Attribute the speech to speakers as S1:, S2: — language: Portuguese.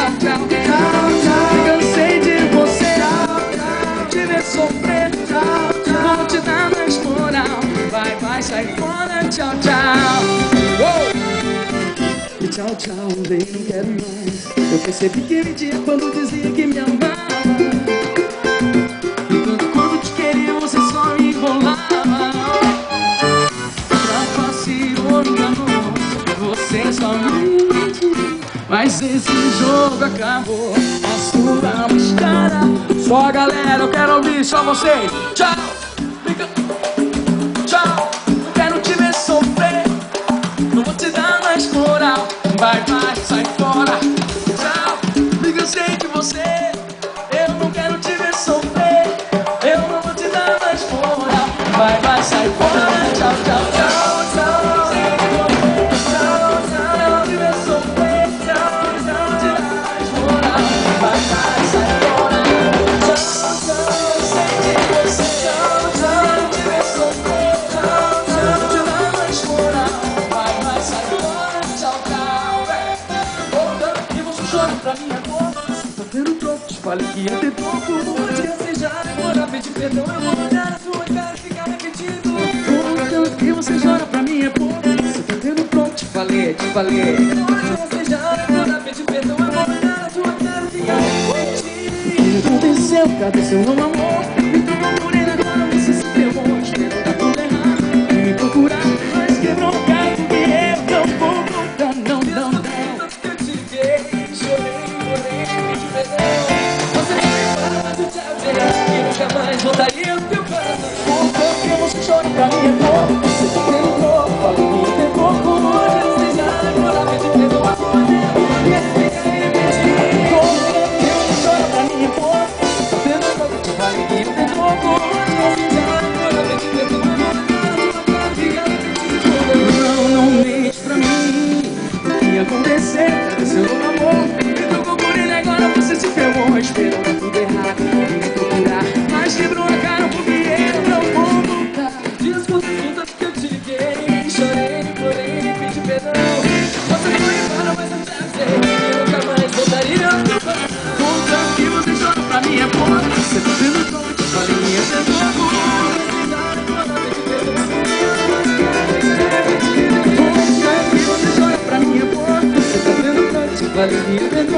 S1: tchau, tchau, tchau. Me cansei de você, te ver sofrer, não vou te dar mais moral. Vai, vai, sai fora, tchau, tchau. E tchau, tchau, bem, não quero mais. Eu percebi que mentia quando dizia que me amava. E quando te queria você só me enrolava. Trapaceou, enganou, você só me mentiu. Mas esse jogo acabou, a sua máscara. Só galera, eu quero ouvir só vocês. Tchau, fica. Tchau, não quero te ver sofrer, não vou te dar mais moral. Vai, vai, sai fora. Tchau, me cansei de você. Eu não quero te ver sofrer, eu não vou te dar mais moral. Vai, vai, sai fora. Tchau, tchau, tchau, tchau. Pra minha boca, tá tendo troco, te falei que ia ter pouco. Pode rastejar, agora pedir perdão. Eu vou olhar na sua cara e ficar repetindo. Tanto que você chora pra mim é pouco. Você tá tendo troco, te falei, te falei. Pode rastejar, agora pedir perdão. Eu vou olhar na sua cara e ficar repetindo. O que aconteceu? Cadê seu meu amor? Me procurei agora, você se ferrou. Espero tá tudo errado e me procurar, mas quebrou o caso que eu não vou voltar, não, não, não. Mas voltaria no teu coração. Porque você chora pra mim é pouco. Você tá tendo pouco, fala que ia ter pouco. Hoje eu sei já, agora me te perdoa. Quer ficar aí repetindo. Porque você chora pra mim é pouco. Você tá tendo pouco, te fala que ia ter pouco. Hoje eu sei já, agora me te perdoa. Não, não mente pra mim. O que aconteceu? Cadê seu novo amor? Me trocou por ele, agora você se ferrou. Esperou tá tudo errado e me procurar, mas quebrou a cara porque eu não vou voltar. Desculpa tudo que eu te liguei, chorei, porém, pedi perdão. Você foi embora, mas eu te avisei que eu nunca mais voltaria ao teu coração. Contanto que você chora pra mim é pouco. Você tá tendo troco, te falei que ia ser pouco. Contanto que você chora pra mim é pouco. Você tá tendo troco, te falei que ia ser pouco.